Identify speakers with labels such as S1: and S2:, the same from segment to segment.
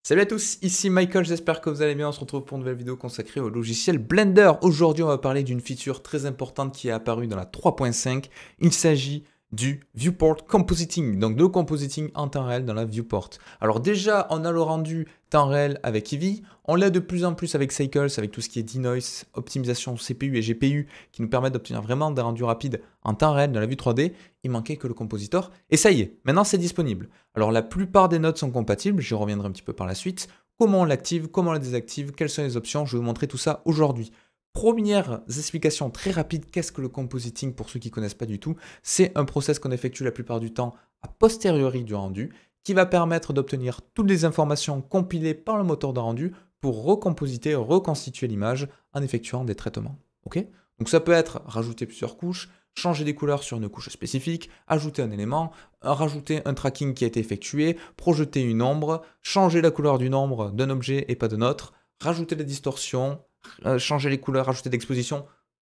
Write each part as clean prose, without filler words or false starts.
S1: Salut à tous, ici Michael, j'espère que vous allez bien. On se retrouve pour une nouvelle vidéo consacrée au logiciel Blender. Aujourd'hui, on va parler d'une feature très importante qui est apparue dans la 3.5. Il s'agit du Viewport Compositing, donc de compositing en temps réel dans la Viewport. Alors déjà, on a le rendu temps réel avec Eevee, on l'a de plus en plus avec Cycles, avec tout ce qui est denoise, optimisation CPU et GPU, qui nous permettent d'obtenir vraiment des rendus rapides en temps réel dans la vue 3D. Il manquait que le compositor, et ça y est, maintenant c'est disponible. Alors la plupart des nodes sont compatibles, j'y reviendrai un petit peu par la suite. Comment on l'active, comment on la désactive, quelles sont les options, je vais vous montrer tout ça aujourd'hui. Première explication très rapide, qu'est-ce que le compositing pour ceux qui ne connaissent pas du tout? C'est un process qu'on effectue la plupart du temps a posteriori du rendu, qui va permettre d'obtenir toutes les informations compilées par le moteur de rendu pour recompositer, reconstituer l'image en effectuant des traitements. Ok? Donc ça peut être rajouter plusieurs couches, changer des couleurs sur une couche spécifique, ajouter un élément, rajouter un tracking qui a été effectué, projeter une ombre, changer la couleur d'une ombre d'un objet et pas d'un autre, rajouter des distorsions, changer les couleurs, rajouter d'exposition.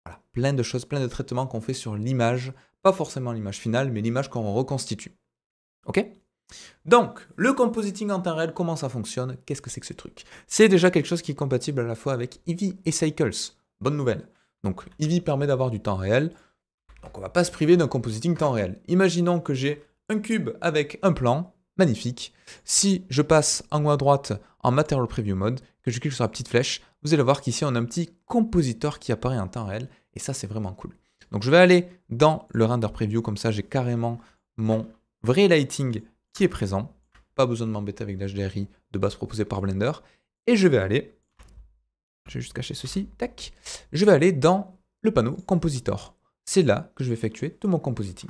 S1: Voilà, plein de choses, plein de traitements qu'on fait sur l'image, pas forcément l'image finale, mais l'image qu'on reconstitue. Ok? Donc, le compositing en temps réel, comment ça fonctionne? Qu'est-ce que c'est que ce truc? C'est déjà quelque chose qui est compatible à la fois avec Eevee et Cycles. Bonne nouvelle. Donc, Eevee permet d'avoir du temps réel. Donc, on ne va pas se priver d'un compositing temps réel. Imaginons que j'ai un cube avec un plan, magnifique. Si je passe en haut à droite en Material Preview Mode, que je clique sur la petite flèche, vous allez voir qu'ici, on a un petit compositor qui apparaît en temps réel. Et ça, c'est vraiment cool. Donc, je vais aller dans le Render Preview. Comme ça, j'ai carrément mon vrai lighting qui est présent. Pas besoin de m'embêter avec l'HDRI de base proposé par Blender. Et je vais aller, je vais juste cacher ceci, tac. Je vais aller dans le panneau Compositor. C'est là que je vais effectuer tout mon compositing.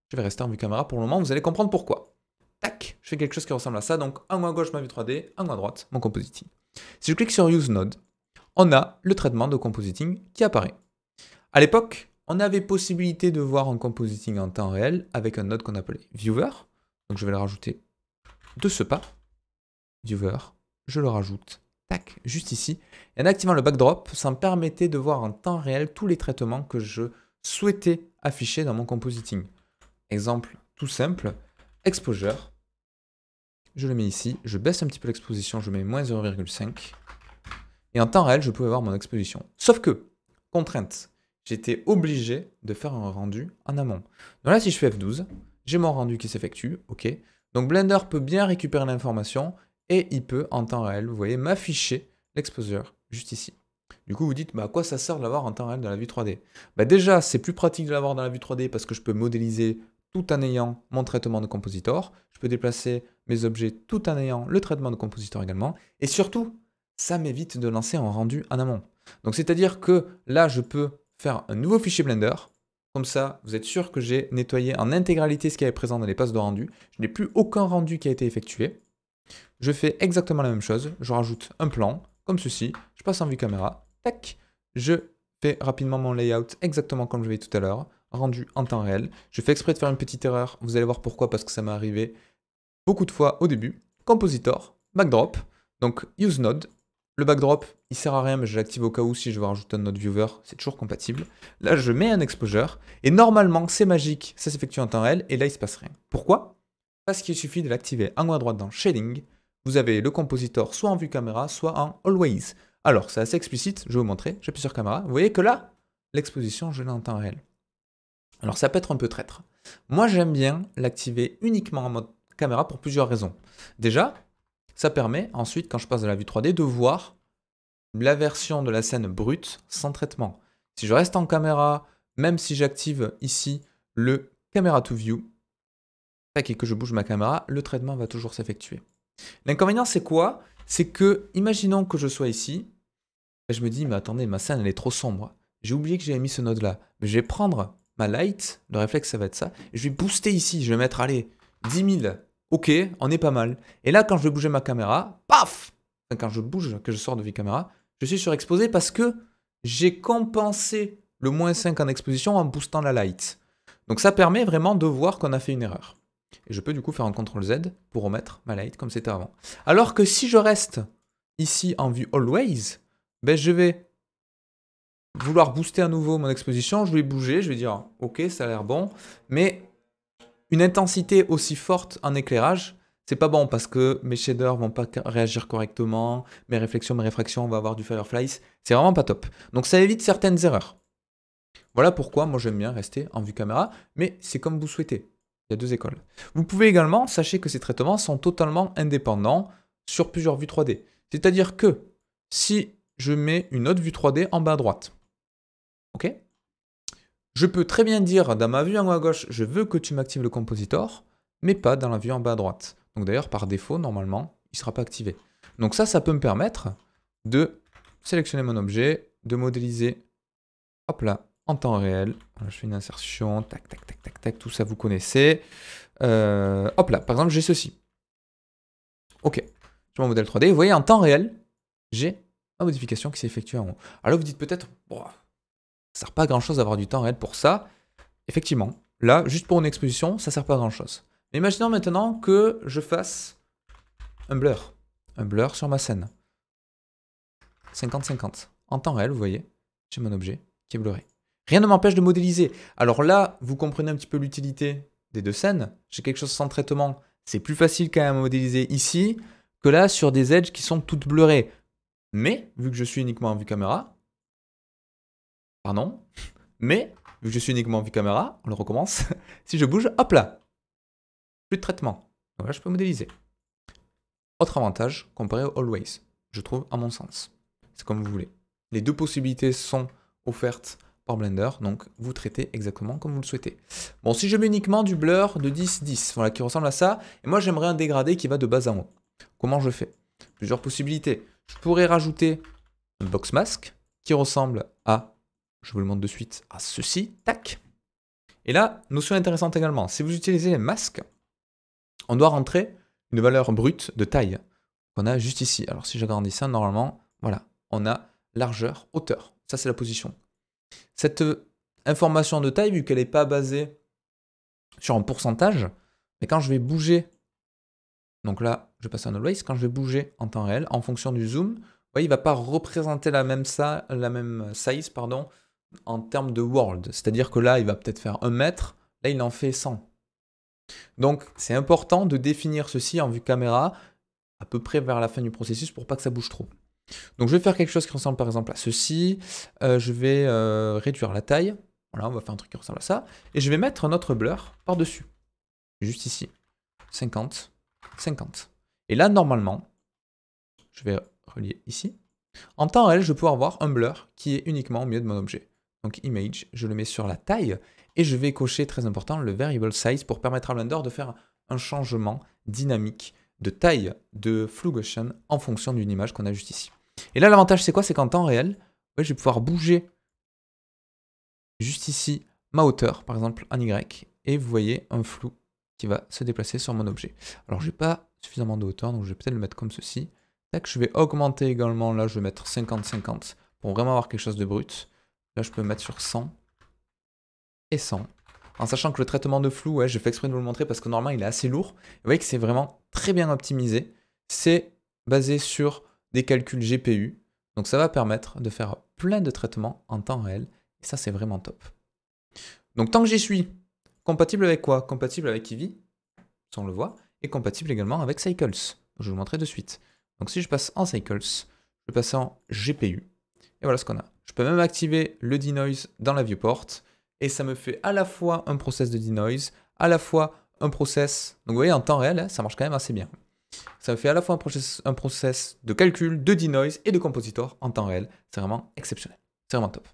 S1: Je vais rester en vue caméra pour le moment, vous allez comprendre pourquoi. Tac, je fais quelque chose qui ressemble à ça. Donc en haut à gauche ma vue 3D, en haut à droite mon compositing. Si je clique sur Use Node, on a le traitement de compositing qui apparaît. À l'époque, on avait possibilité de voir un compositing en temps réel avec un node qu'on appelait Viewer. Donc je vais le rajouter de ce pas. Viewer, je le rajoute, tac, juste ici. Et en activant le backdrop, ça me permettait de voir en temps réel tous les traitements que je souhaitais afficher dans mon compositing. Exemple tout simple, exposure. Je le mets ici, je baisse un petit peu l'exposition, je mets moins 0,5. Et en temps réel, je pouvais voir mon exposition. Sauf que, contrainte, j'étais obligé de faire un rendu en amont. Donc là, si je fais F12, j'ai mon rendu qui s'effectue, ok. Donc Blender peut bien récupérer l'information et il peut, en temps réel, vous voyez, m'afficher l'exposure juste ici. Du coup, vous dites, bah, à quoi ça sert de l'avoir en temps réel dans la vue 3D? Bah, déjà, c'est plus pratique de l'avoir dans la vue 3D parce que je peux modéliser tout en ayant mon traitement de compositor. Je peux déplacer mes objets tout en ayant le traitement de compositor également. Et surtout, ça m'évite de lancer un rendu en amont. Donc, c'est-à-dire que là, je peux faire un nouveau fichier Blender. Comme ça, vous êtes sûr que j'ai nettoyé en intégralité ce qui est présent dans les passes de rendu. Je n'ai plus aucun rendu qui a été effectué. Je fais exactement la même chose. Je rajoute un plan, comme ceci. Je passe en vue caméra. Tac. Je fais rapidement mon layout exactement comme je l'ai tout à l'heure. Rendu en temps réel. Je fais exprès de faire une petite erreur. Vous allez voir pourquoi, parce que ça m'est arrivé beaucoup de fois au début. Compositor, backdrop. Donc, use node. Le backdrop, il sert à rien, mais je l'active au cas où si je veux rajouter un node viewer, c'est toujours compatible. Là, je mets un exposure, et normalement, c'est magique, ça s'effectue en temps réel, et là, il se passe rien. Pourquoi? Parce qu'il suffit de l'activer en haut à droite dans Shading. Vous avez le compositor soit en vue caméra, soit en Always. Alors, c'est assez explicite, je vais vous montrer, j'appuie sur caméra. Vous voyez que là, l'exposition, je l'ai en temps réel. Alors, ça peut être un peu traître. Moi, j'aime bien l'activer uniquement en mode caméra pour plusieurs raisons. Déjà, ça permet ensuite, quand je passe de la vue 3D, de voir la version de la scène brute sans traitement. Si je reste en caméra, même si j'active ici le Camera to View, et que je bouge ma caméra, le traitement va toujours s'effectuer. L'inconvénient, c'est quoi? C'est que, imaginons que je sois ici, et je me dis, mais attendez, ma scène, elle est trop sombre. J'ai oublié que j'avais mis ce node-là. Mais je vais prendre ma light, le réflexe, ça va être ça, et je vais booster ici, je vais mettre, allez, 10 000. Ok, on est pas mal. Et là, quand je vais bouger ma caméra, paf! Enfin, quand je bouge, que je sors de vue caméra, je suis surexposé parce que j'ai compensé le -5 en exposition en boostant la light. Donc ça permet vraiment de voir qu'on a fait une erreur. Et je peux du coup faire un CTRL Z pour remettre ma light comme c'était avant. Alors que si je reste ici en vue Always, ben je vais vouloir booster à nouveau mon exposition, je vais bouger, je vais dire ok, ça a l'air bon, mais une intensité aussi forte en éclairage, c'est pas bon parce que mes shaders vont pas réagir correctement, mes réflexions, mes réfractions, on va avoir du fireflies. C'est vraiment pas top. Donc ça évite certaines erreurs. Voilà pourquoi moi j'aime bien rester en vue caméra, mais c'est comme vous souhaitez. Il y a deux écoles. Vous pouvez également, sachez que ces traitements sont totalement indépendants sur plusieurs vues 3D. C'est-à-dire que si je mets une autre vue 3D en bas à droite, ok, je peux très bien dire dans ma vue en haut à gauche, je veux que tu m'actives le compositor, mais pas dans la vue en bas à droite. Donc d'ailleurs, par défaut, normalement, il ne sera pas activé. Donc ça peut me permettre de sélectionner mon objet, de modéliser, hop là, en temps réel. Voilà, je fais une insertion, tac, tac, tac, tac, tac, tout ça vous connaissez. Hop là, par exemple, j'ai ceci. Ok, j'ai mon modèle 3D. Vous voyez, en temps réel, j'ai ma modification qui s'est effectuée en haut. Alors vous dites peut-être, bon, ça sert pas à grand chose d'avoir du temps réel pour ça. Effectivement, là, juste pour une exposition, ça sert pas à grand chose. Mais imaginons maintenant que je fasse un blur sur ma scène. 50-50. En temps réel, vous voyez, j'ai mon objet qui est blurré. Rien ne m'empêche de modéliser. Alors là, vous comprenez un petit peu l'utilité des deux scènes. J'ai quelque chose sans traitement. C'est plus facile quand même à modéliser ici que là sur des edges qui sont toutes blurrées. Mais, vu que je suis uniquement en vue caméra, mais, vu que je suis uniquement en vue caméra, on le recommence, si je bouge, hop là, plus de traitement. Donc là, je peux modéliser. Autre avantage comparé au Always, je trouve, à mon sens. C'est comme vous voulez. Les deux possibilités sont offertes par Blender, donc vous traitez exactement comme vous le souhaitez. Bon, si je mets uniquement du blur de 10-10, voilà, qui ressemble à ça, et moi j'aimerais un dégradé qui va de bas en haut. Comment je fais? Plusieurs possibilités. Je pourrais rajouter un box mask qui ressemble à, je vous le montre de suite, à ceci, tac. Et là, notion intéressante également, si vous utilisez les masques, on doit rentrer une valeur brute de taille qu'on a juste ici. Alors si j'agrandis ça, normalement, voilà, on a largeur, hauteur. Ça, c'est la position. Cette information de taille, vu qu'elle n'est pas basée sur un pourcentage, mais quand je vais bouger, donc là, je passe en Always, quand je vais bouger en temps réel, en fonction du zoom, vous voyez, il ne va pas représenter la même size en termes de world. C'est-à-dire que là, il va peut-être faire 1 mètre, là, il en fait 100. Donc, c'est important de définir ceci en vue caméra, à peu près vers la fin du processus, pour pas que ça bouge trop. Donc, je vais faire quelque chose qui ressemble par exemple à ceci. Je vais réduire la taille. Voilà, on va faire un truc qui ressemble à ça. Et je vais mettre notre blur par-dessus. Juste ici. 50, 50. Et là, normalement, je vais relier ici. En temps réel, je vais pouvoir avoir un blur qui est uniquement au milieu de mon objet. Donc, image, je le mets sur la taille. Et je vais cocher, très important, le variable size pour permettre à Blender de faire un changement dynamique de taille de Flou Gaussian en fonction d'une image qu'on a juste ici. Et là, l'avantage, c'est quoi? C'est qu'en temps réel, je vais pouvoir bouger juste ici ma hauteur, par exemple en Y, et vous voyez un flou qui va se déplacer sur mon objet. Alors, je n'ai pas suffisamment de hauteur, donc je vais peut-être le mettre comme ceci. Tac, je vais augmenter également, là, je vais mettre 50-50 pour vraiment avoir quelque chose de brut. Là, je peux mettre sur 100 et 100. En sachant que le traitement de flou, ouais, j'ai fait exprès de vous le montrer parce que normalement, il est assez lourd. Vous voyez que c'est vraiment très bien optimisé. C'est basé sur des calculs GPU. Donc ça va permettre de faire plein de traitements en temps réel. Et ça, c'est vraiment top. Donc tant que j'y suis, compatible avec quoi? Compatible avec Eevee, ça on le voit, et compatible également avec Cycles. Je vais vous le montrer de suite. Donc si je passe en Cycles, je vais passer en GPU. Et voilà ce qu'on a. Je peux même activer le denoise dans la viewport. Et ça me fait à la fois un process de denoise, à la fois un process... Donc vous voyez, en temps réel, ça marche quand même assez bien. Ça me fait à la fois un process de calcul, de denoise et de compositor en temps réel. C'est vraiment exceptionnel. C'est vraiment top.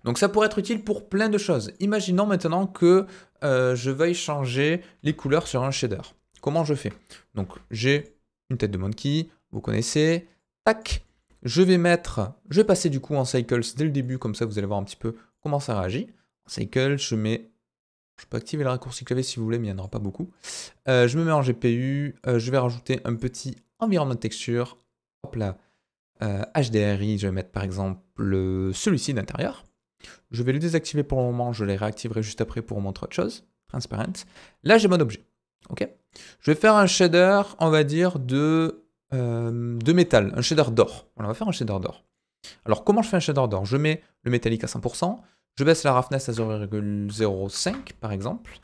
S1: Donc ça pourrait être utile pour plein de choses. Imaginons maintenant que je veuille changer les couleurs sur un shader. Comment je fais? Donc j'ai une tête de monkey, vous connaissez. Tac. Je vais passer du coup en cycles dès le début, comme ça vous allez voir un petit peu comment ça réagit. En cycle, je peux activer le raccourci clavier si vous voulez, mais il n'y en aura pas beaucoup. Je me mets en GPU, je vais rajouter un petit environnement de texture. Hop là, HDRI, je vais mettre par exemple celui-ci d'intérieur. Je vais le désactiver pour le moment, je les réactiverai juste après pour vous montrer autre chose. Transparent. Là, j'ai mon objet. Ok. Je vais faire un shader, on va dire, de métal, un shader d'or. On va faire un shader d'or. Alors, comment je fais un shader d'or? Je mets le métallique à 100%, je baisse la roughness à 0,05 par exemple.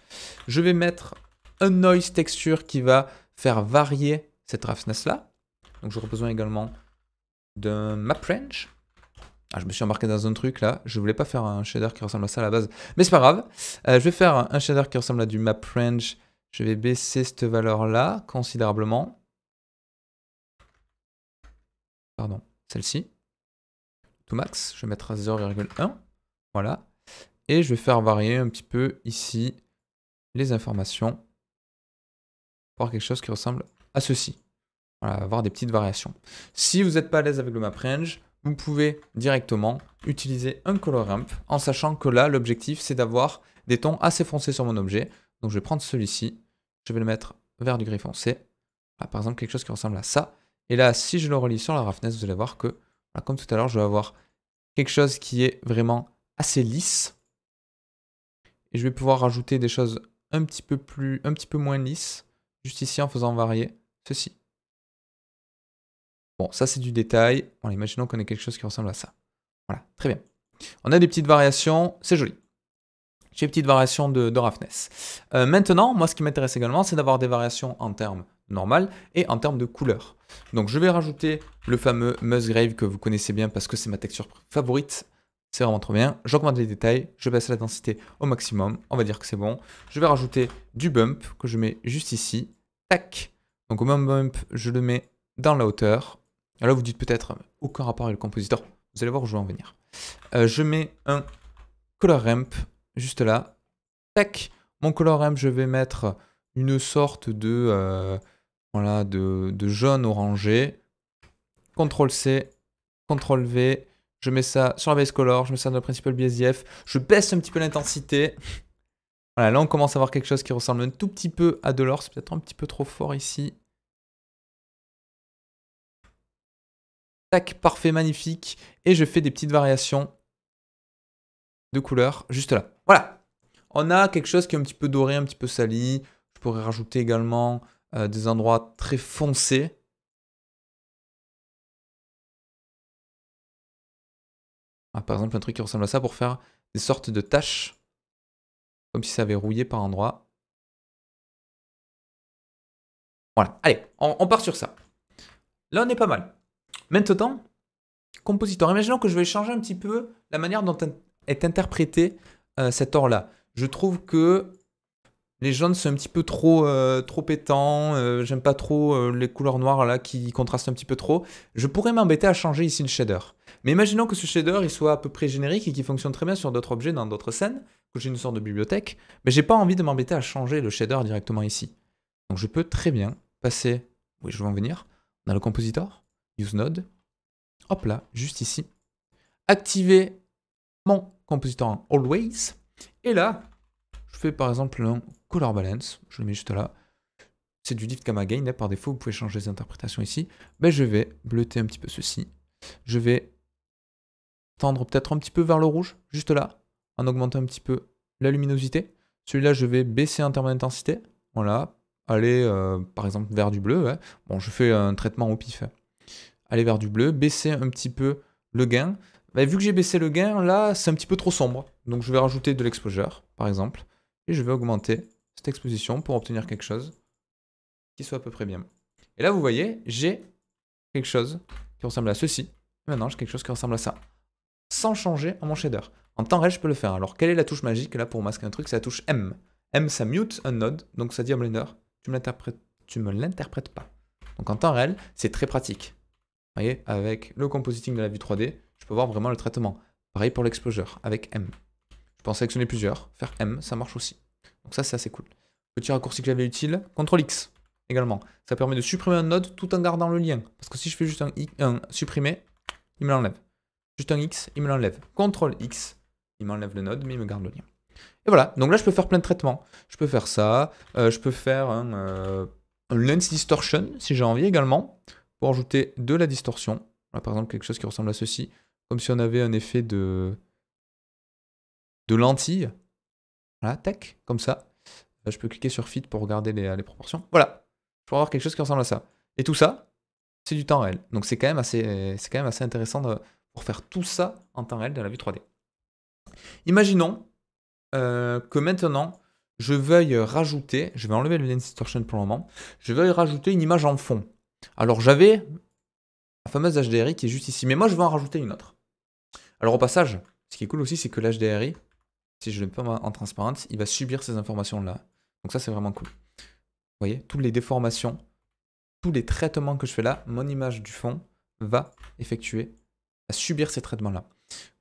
S1: Je vais mettre un noise texture qui va faire varier cette roughness là. Donc j'aurai besoin également d'un map range. Ah, je me suis embarqué dans un truc là, je voulais pas faire un shader qui ressemble à ça à la base, mais c'est pas grave. Je vais faire un shader qui ressemble à du map range. Je vais baisser cette valeur là considérablement. Pardon, celle-ci. To max, je vais mettre à 0,1. Voilà. Et je vais faire varier un petit peu ici les informations pour avoir quelque chose qui ressemble à ceci. Voilà, avoir des petites variations. Si vous n'êtes pas à l'aise avec le map range, vous pouvez directement utiliser un color ramp en sachant que là, l'objectif, c'est d'avoir des tons assez foncés sur mon objet. Donc je vais prendre celui-ci, je vais le mettre vers du gris foncé. Voilà, par exemple, quelque chose qui ressemble à ça. Et là, si je le relie sur la roughness, vous allez voir que, voilà, comme tout à l'heure, je vais avoir quelque chose qui est vraiment assez lisse. Et je vais pouvoir rajouter des choses un petit peu moins lisses, juste ici en faisant varier ceci. Bon, ça c'est du détail. Bon, imaginons qu'on ait quelque chose qui ressemble à ça. Voilà, très bien. On a des petites variations, c'est joli. J'ai des petites variations de roughness. Maintenant, moi ce qui m'intéresse également, c'est d'avoir des variations en termes normal et en termes de couleur. Donc je vais rajouter le fameux Musgrave que vous connaissez bien parce que c'est ma texture favorite. C'est vraiment trop bien. J'augmente les détails, je baisse la densité au maximum. On va dire que c'est bon. Je vais rajouter du bump que je mets juste ici. Tac. Donc au même bump, je le mets dans la hauteur. Alors vous dites peut-être aucun rapport avec le compositeur. Vous allez voir où je vais en venir. Je mets un color ramp juste là. Tac. Mon color ramp, je vais mettre une sorte de, voilà, de jaune orangé. CTRL-C, CTRL-V. Je mets ça sur la base color, je mets ça dans le principal BSDF. Je baisse un petit peu l'intensité. Voilà, là on commence à avoir quelque chose qui ressemble un tout petit peu à de l'or. C'est peut-être un petit peu trop fort ici. Tac, parfait, magnifique. Et je fais des petites variations de couleurs juste là. Voilà. On a quelque chose qui est un petit peu doré, un petit peu sali. Je pourrais rajouter également des endroits très foncés. Ah, par exemple, un truc qui ressemble à ça pour faire des sortes de taches. Comme si ça avait rouillé par endroits. Voilà. Allez, on part sur ça. Là, on est pas mal. Maintenant, compositeur. Imaginons que je vais changer un petit peu la manière dont est interprété cet or-là. Je trouve que les jaunes sont un petit peu trop pétants. J'aime pas trop les couleurs noires là qui contrastent un petit peu trop. Je pourrais m'embêter à changer ici le shader. Mais imaginons que ce shader il soit à peu près générique et qu'il fonctionne très bien sur d'autres objets dans d'autres scènes, que j'ai une sorte de bibliothèque, mais j'ai pas envie de m'embêter à changer le shader directement ici. Donc je peux très bien passer, oui je vais en venir, dans le compositor, use node, hop là, juste ici, activer mon compositor en always, et là, je fais par exemple un color balance, je le mets juste là, c'est du diff gamma gain, par défaut vous pouvez changer les interprétations ici, ben, je vais bleuter un petit peu ceci, je vais tendre peut-être un petit peu vers le rouge, juste là, en augmentant un petit peu la luminosité. Celui-là, je vais baisser en termes d'intensité. Voilà, aller par exemple vers du bleu. Ouais. Bon, je fais un traitement au pif. Aller vers du bleu, baisser un petit peu le gain. Bah, vu que j'ai baissé le gain, là, c'est un petit peu trop sombre. Donc je vais rajouter de l'exposure, par exemple. Et je vais augmenter cette exposition pour obtenir quelque chose qui soit à peu près bien. Et là, vous voyez, j'ai quelque chose qui ressemble à ceci. Et maintenant, j'ai quelque chose qui ressemble à ça. Sans changer à mon shader. En temps réel, je peux le faire. Alors, quelle est la touche magique là pour masquer un truc? C'est la touche M. M, ça mute un node, donc ça dit à Blender, tu me l'interprètes pas. Donc en temps réel, c'est très pratique. Vous voyez, avec le compositing de la vue 3D, je peux voir vraiment le traitement. Pareil pour l'exposure, avec M. Je peux en sélectionner plusieurs, faire M, ça marche aussi. Donc ça, c'est assez cool. Petit raccourci clavier utile, CTRL X également. Ça permet de supprimer un node tout en gardant le lien. Parce que si je fais juste un supprimer, il me l'enlève. Juste un X, il me l'enlève. CTRL X, il m'enlève le node, mais il me garde le lien. Et voilà, donc là je peux faire plein de traitements. Je peux faire ça, je peux faire un lens distortion si j'ai envie également, pour ajouter de la distorsion. Voilà, par exemple quelque chose qui ressemble à ceci, comme si on avait un effet de lentille. Voilà, tac, comme ça. Je peux cliquer sur Fit pour regarder les proportions. Voilà, je peux avoir quelque chose qui ressemble à ça. Et tout ça, c'est du temps réel. Donc c'est quand même assez intéressant pour faire tout ça en temps réel dans la vue 3D. Imaginons que maintenant, je veuille rajouter, je vais enlever le lens distortion pour le moment, je veuille rajouter une image en fond. Alors j'avais la fameuse HDRI qui est juste ici, mais moi je veux en rajouter une autre. Alors au passage, ce qui est cool aussi, c'est que l'HDRI, si je le mets pas en transparence, il va subir ces informations-là. Donc ça c'est vraiment cool. Vous voyez, toutes les déformations, tous les traitements que je fais là, mon image du fond va effectuer, va subir ces traitements-là.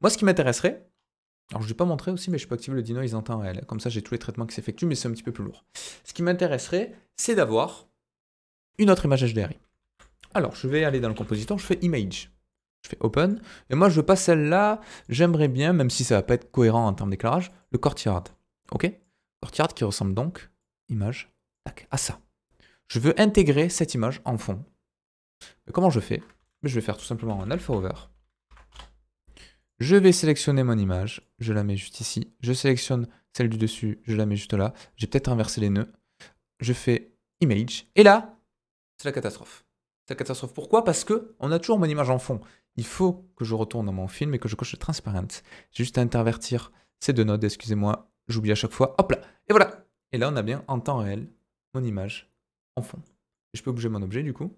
S1: Moi ce qui m'intéresserait, alors je ne l'ai pas montré aussi, mais je peux activer le denoise en temps réel. Comme ça, j'ai tous les traitements qui s'effectuent, mais c'est un petit peu plus lourd. Ce qui m'intéresserait, c'est d'avoir une autre image HDRI. Alors, je vais aller dans le compositeur, je fais Image. Je fais Open. Et moi, je veux pas celle-là. J'aimerais bien, même si ça va pas être cohérent en termes d'éclairage, le courtyard. OK? Courtyard qui ressemble donc, image, tac, à ça. Je veux intégrer cette image en fond. Et comment je fais? Je vais faire tout simplement un alpha over. Je vais sélectionner mon image, je la mets juste ici. Je sélectionne celle du dessus, je la mets juste là. J'ai peut-être inversé les nœuds. Je fais Image. Et là, c'est la catastrophe. C'est la catastrophe. Pourquoi? Parce qu'on a toujours mon image en fond. Il faut que je retourne dans mon film et que je coche le transparent. J'ai juste à intervertir ces deux nodes, excusez-moi. J'oublie à chaque fois. Hop là. Et voilà. Et là, on a bien en temps réel mon image en fond. Et je peux bouger mon objet du coup.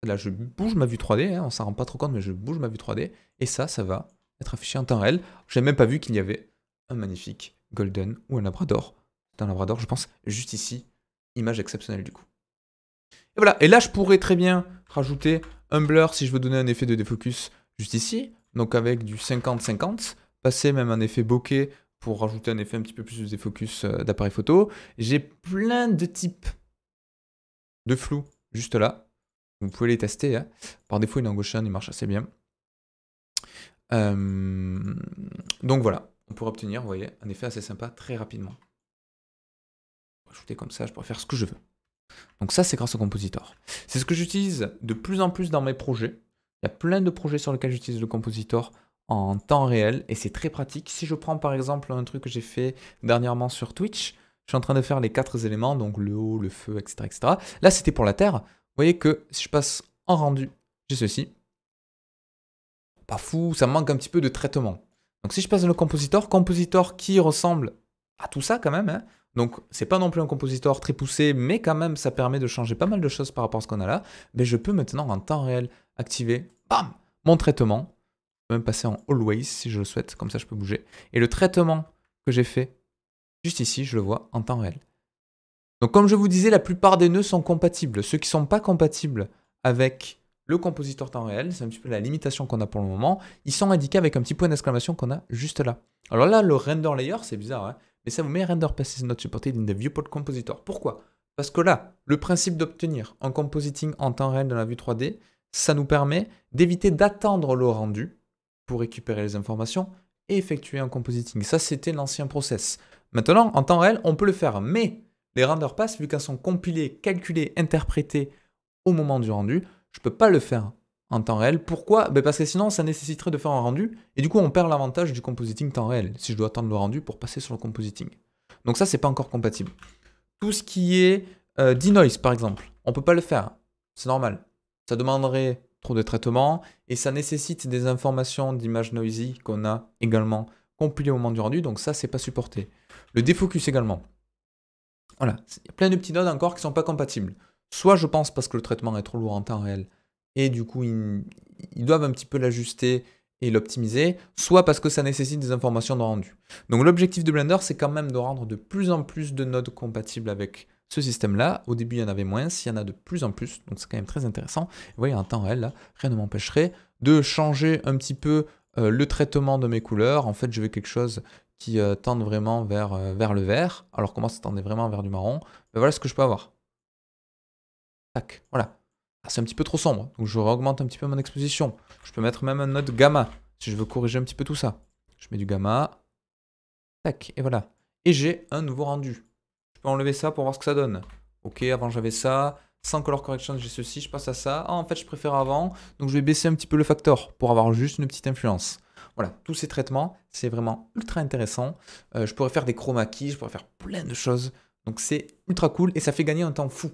S1: Là, je bouge ma vue 3D. Hein, on s'en rend pas trop compte, mais je bouge ma vue 3D. Et ça va être affiché en temps réel. Je n'ai même pas vu qu'il y avait un magnifique golden ou un labrador. C'est un labrador, je pense, juste ici. Image exceptionnelle du coup. Et voilà. Et là, je pourrais très bien rajouter un blur si je veux donner un effet de défocus juste ici. Donc avec du 50-50. Passer même un effet bokeh pour rajouter un effet un petit peu plus de défocus d'appareil photo. J'ai plein de types de flou juste là. Vous pouvez les tester. Hein. Par défaut, une Gaussian, il marche assez bien. Donc voilà, on pourrait obtenir, vous voyez, un effet assez sympa très rapidement. Ajouter comme ça, je pourrais faire ce que je veux. Donc ça, c'est grâce au compositor. C'est ce que j'utilise de plus en plus dans mes projets. Il y a plein de projets sur lesquels j'utilise le compositor en temps réel et c'est très pratique. Si je prends par exemple un truc que j'ai fait dernièrement sur Twitch, je suis en train de faire les 4 éléments, donc le haut, le feu, etc. etc. Là, c'était pour la terre. Vous voyez que si je passe en rendu, j'ai ceci. Pas fou, ça manque un petit peu de traitement. Donc si je passe dans le compositor qui ressemble à tout ça quand même, hein. Donc c'est pas non plus un compositor très poussé, mais quand même ça permet de changer pas mal de choses par rapport à ce qu'on a là, mais je peux maintenant en temps réel activer, bam, mon traitement. Je peux même passer en always si je le souhaite, comme ça je peux bouger. Et le traitement que j'ai fait juste ici, je le vois en temps réel. Donc comme je vous disais, la plupart des nœuds sont compatibles. Ceux qui ne sont pas compatibles avec le compositor temps réel, c'est un petit peu la limitation qu'on a pour le moment, ils sont indiqués avec un petit point d'exclamation qu'on a juste là. Alors là, le render layer, c'est bizarre, hein, mais ça vous met render passes not supported in the viewport compositor. Pourquoi? Parce que là, le principe d'obtenir un compositing en temps réel dans la vue 3D, ça nous permet d'éviter d'attendre le rendu pour récupérer les informations et effectuer un compositing. Ça, c'était l'ancien process. Maintenant, en temps réel, on peut le faire, mais les render pass, vu qu'elles sont compilées, calculées, interprétées au moment du rendu, je ne peux pas le faire en temps réel. Pourquoi? Parce que sinon, ça nécessiterait de faire un rendu, et du coup, on perd l'avantage du compositing temps réel, si je dois attendre le rendu pour passer sur le compositing. Donc ça, c'est pas encore compatible. Tout ce qui est denoise, par exemple, on ne peut pas le faire. C'est normal. Ça demanderait trop de traitement, et ça nécessite des informations d'image noisy qu'on a également compilées au moment du rendu, donc ça, c'est pas supporté. Le défocus également. Voilà, il y a plein de petits nodes encore qui ne sont pas compatibles. Soit je pense parce que le traitement est trop lourd en temps réel et du coup ils doivent un petit peu l'ajuster et l'optimiser, soit parce que ça nécessite des informations de rendu. Donc l'objectif de Blender, c'est quand même de rendre de plus en plus de nodes compatibles avec ce système-là. Au début, il y en avait moins, il y en a de plus en plus, donc c'est quand même très intéressant. Vous voyez, en temps réel, là, rien ne m'empêcherait de changer un petit peu le traitement de mes couleurs. En fait, je veux quelque chose qui tendent vraiment vers le vert, alors que moi ça tendait vraiment vers du marron, ben voilà ce que je peux avoir. Tac, voilà. Ah, c'est un petit peu trop sombre, donc je réaugmente un petit peu mon exposition. Je peux mettre même un node gamma, si je veux corriger un petit peu tout ça. Je mets du gamma, tac, et voilà. Et j'ai un nouveau rendu. Je peux enlever ça pour voir ce que ça donne. Ok, avant j'avais ça, sans color correction j'ai ceci, je passe à ça. Ah, en fait je préfère avant, donc je vais baisser un petit peu le factor pour avoir juste une petite influence. Voilà, tous ces traitements, c'est vraiment ultra intéressant. Je pourrais faire des chroma keys, je pourrais faire plein de choses. Donc c'est ultra cool et ça fait gagner un temps fou.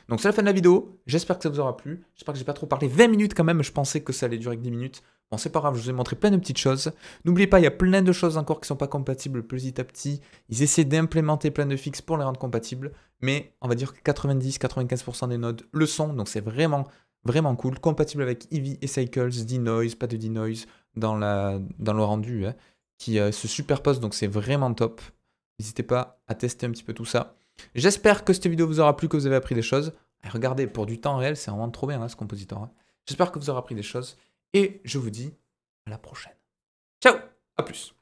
S1: Donc c'est la fin de la vidéo, j'espère que ça vous aura plu. J'espère que j'ai pas trop parlé. 20 minutes quand même, je pensais que ça allait durer que 10 minutes. Bon, c'est pas grave, je vous ai montré plein de petites choses. N'oubliez pas, il y a plein de choses encore qui sont pas compatibles petit à petit. Ils essaient d'implémenter plein de fixes pour les rendre compatibles. Mais on va dire que 90-95% des nodes le sont. Donc c'est vraiment, vraiment cool. Compatible avec Eevee et Cycles, denoise, pas de denoise dans le rendu, hein, qui se superposent. Donc c'est vraiment top. N'hésitez pas à tester un petit peu tout ça. J'espère que cette vidéo vous aura plu, que vous avez appris des choses. Et regardez, pour du temps réel, c'est vraiment trop bien, hein, ce compositeur. Hein. J'espère que vous aurez appris des choses. Et je vous dis à la prochaine. Ciao, à plus.